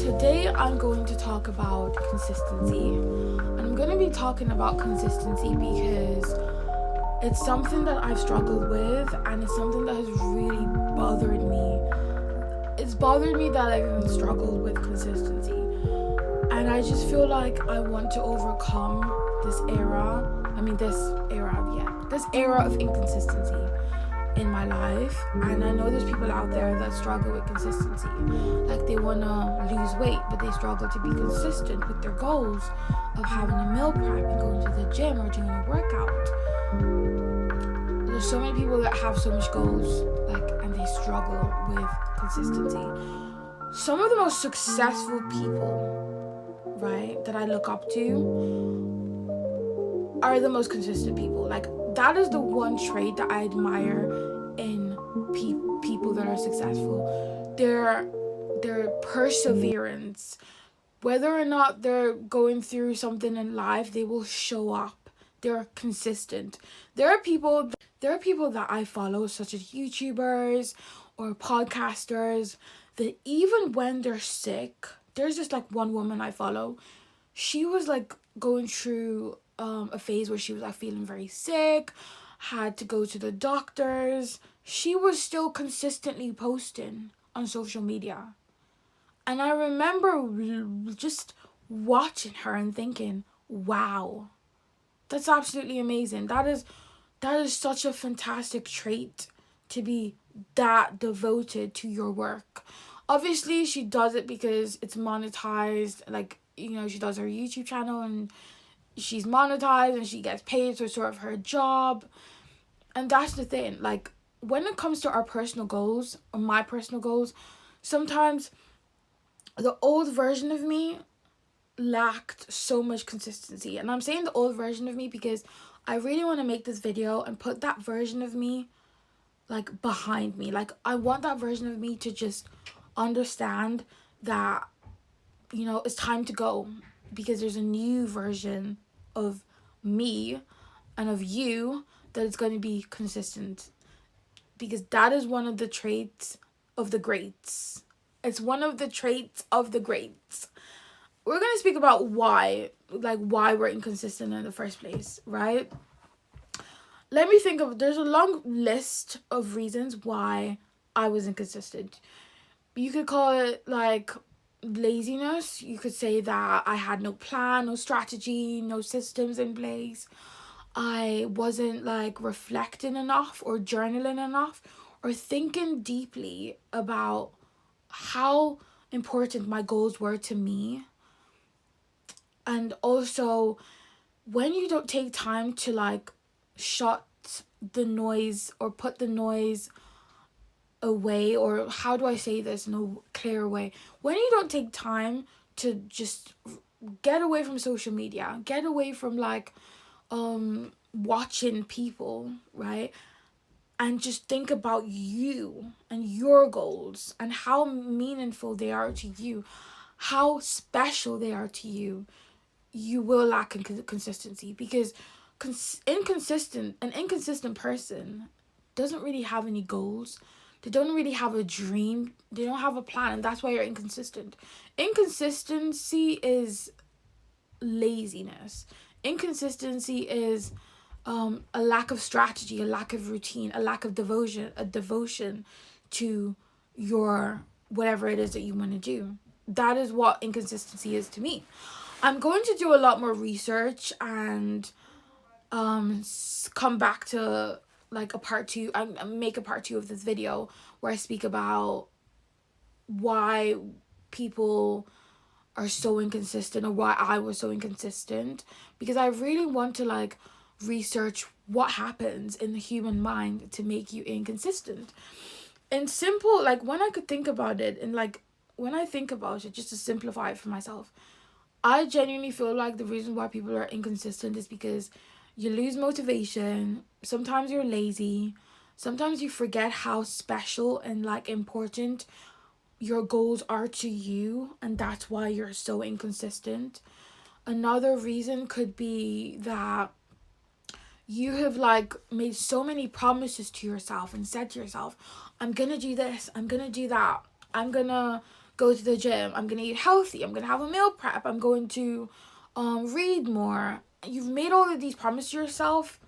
Today I'm going to talk about consistency. And I'm going to be talking about consistency because it's something that I've struggled with and it's something that has really bothered me. It's bothered me that I've even struggled with consistency. And I just feel like I want to overcome this era of inconsistency in my life. And I know there's people out there that struggle with consistency. Like they want to lose weight, but they struggle to be consistent with their goals of having a meal prep and going to the gym or doing a workout. There's so many people that have so much goals, and they struggle with consistency. Some of the most successful people, right, that I look up to are the most consistent people. That is the one trait that I admire in people that are successful. Their perseverance. Whether or not they're going through something in life, they will show up. They're consistent. There are people that I follow, such as YouTubers or podcasters, that even when they're sick, there's just one woman I follow. She was going through a phase where she was feeling very sick, had to go to the doctors. She was still consistently posting on social media. And I remember just watching her and thinking, wow, that's absolutely amazing. That is such a fantastic trait, to be that devoted to your work. Obviously, she does it because it's monetized. She does her YouTube channel and she's monetized and she gets paid for sort of her job. And that's the thing. When it comes to our personal goals, or my personal goals, sometimes the old version of me lacked so much consistency. And I'm saying the old version of me because I really want to make this video and put that version of me behind me. I want that version of me to just understand that it's time to go, because there's a new version of me and of you that is going to be consistent, because that is one of the traits of the greats. It's one of the traits of the greats. We're going to speak about why we're inconsistent in the first place, right? Let me think there's a long list of reasons why I was inconsistent. You could call it laziness. You could say that I had no plan, no strategy, no systems in place. I wasn't reflecting enough or journaling enough or thinking deeply about how important my goals were to me. And also, when you don't take time to shut the noise or put the noise away, or how do I say this in a clear way? When you don't take time to just get away from social media, get away from watching people, right? And just think about you and your goals and how meaningful they are to you, how special they are to you, you will lack in consistency, because an inconsistent person doesn't really have any goals. They don't really have a dream. They don't have a plan, and that's why you're inconsistent. Inconsistency is laziness. Inconsistency is a lack of strategy, a lack of routine, a lack of devotion to your whatever it is that you want to do. That is what inconsistency is to me. I'm going to do a lot more research and come back to a part 2. I make a part 2 of this video where I speak about why people are so inconsistent, or why I was so inconsistent, because I really want to research what happens in the human mind to make you inconsistent. And simple, when I could think about it, and when I think about it, just to simplify it for myself, I genuinely feel like the reason why people are inconsistent is because you lose motivation. Sometimes you're lazy. Sometimes you forget how special and important your goals are to you, and that's why you're so inconsistent. Another reason could be that you have made so many promises to yourself and said to yourself, I'm gonna do this, I'm gonna do that, I'm gonna go to the gym. I'm gonna eat healthy. I'm gonna have a meal prep. I'm going to read more. You've made all of these promises to yourself,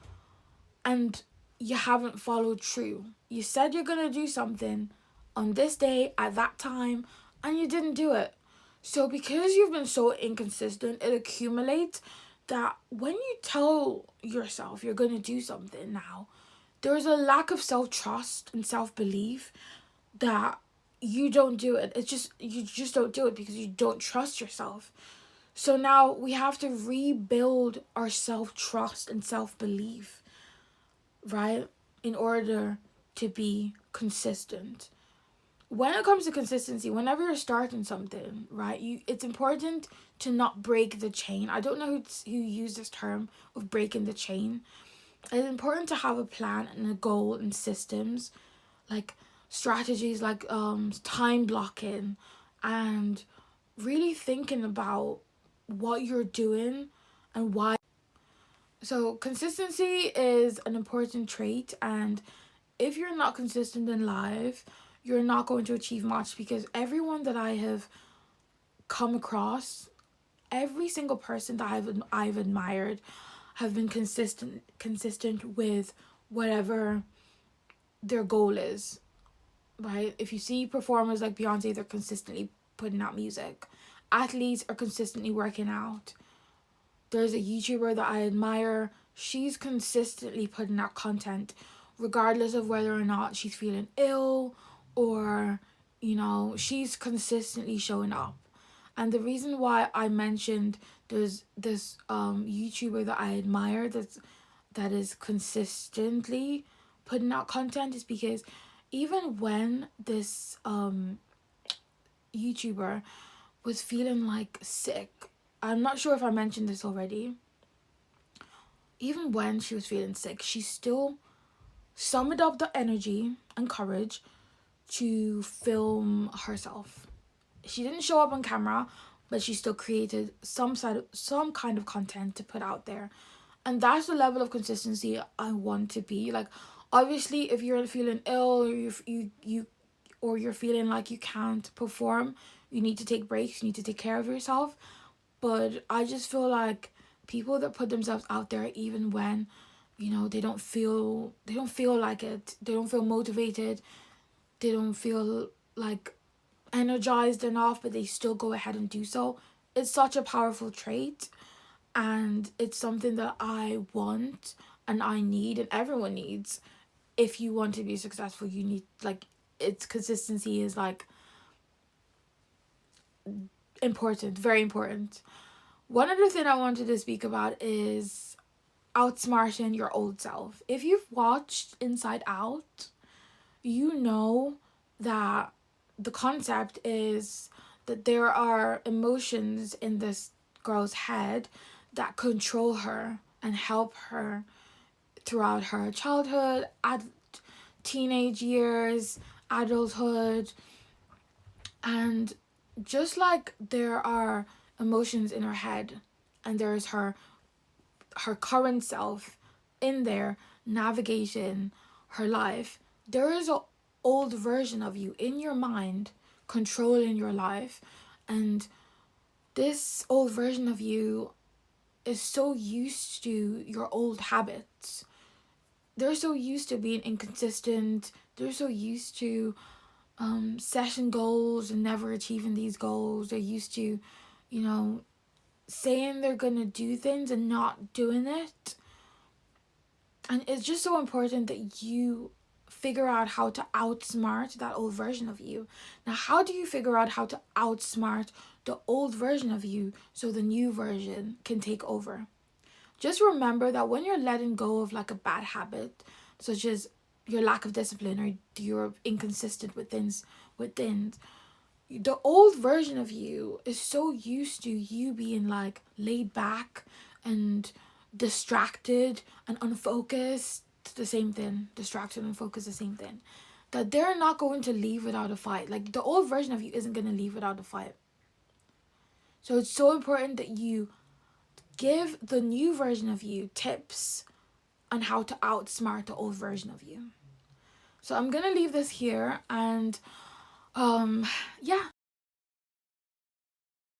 and you haven't followed through. You said you're gonna do something on this day at that time, and you didn't do it. So because you've been so inconsistent, it accumulates that when you tell yourself you're gonna do something now, there's a lack of self-trust and self-belief that you don't do it. You just don't do it because you don't trust yourself. So now we have to rebuild our self-trust and self-belief, right? In order to be consistent. When it comes to consistency, whenever you're starting something, right, it's important to not break the chain. I don't know who used this term of breaking the chain. It's important to have a plan and a goal and systems, like strategies, like time blocking, and really thinking about what you're doing and why. So consistency is an important trait, and if you're not consistent in life, you're not going to achieve much, because everyone that I have come across, every single person that I've admired have been consistent with whatever their goal is, right? If you see performers like Beyonce, they're consistently putting out music. Athletes are consistently working out. There's a YouTuber that I admire. She's consistently putting out content, regardless of whether or not she's feeling ill or, she's consistently showing up. And the reason why I mentioned there's this YouTuber that I admire that is consistently putting out content is because even when this YouTuber was feeling like sick, I'm not sure if I mentioned this already, even when she was feeling sick, she still summoned up the energy and courage to film herself. She didn't show up on camera, but she still created some kind of content to put out there. And that's the level of consistency I want to be. Like, obviously, if you're feeling ill, or you're feeling like you can't perform, you need to take breaks, you need to take care of yourself. But I just feel like people that put themselves out there even when, they don't feel like it, they don't feel motivated, they don't feel like energized enough, but they still go ahead and do so. It's such a powerful trait, and it's something that I want and I need and everyone needs. If you want to be successful, you need, like, its consistency is like important, very important. One other thing I wanted to speak about is outsmarting your old self. If you've watched Inside Out, you know that the concept is that there are emotions in this girl's head that control her and help her throughout her childhood, teenage years, adulthood. And just like there are emotions in her head, and there's her current self in there navigating her life, there is a old version of you in your mind controlling your life. And this old version of you is so used to your old habits. They're so used to being inconsistent. They're so used to setting goals and never achieving these goals. They're used to, saying they're gonna do things and not doing it. And it's just so important that you figure out how to outsmart that old version of you. Now, how do you figure out how to outsmart the old version of you so the new version can take over? Just remember that when you're letting go of like a bad habit, such as your lack of discipline or you're inconsistent with things, the old version of you is so used to you being like laid back and distracted and unfocused, the same thing, distracted and focused, the same thing, that they're not going to leave without a fight. Like, the old version of you isn't going to leave without a fight. So it's so important that you give the new version of you tips on how to outsmart the old version of you. So I'm going to leave this here, and yeah,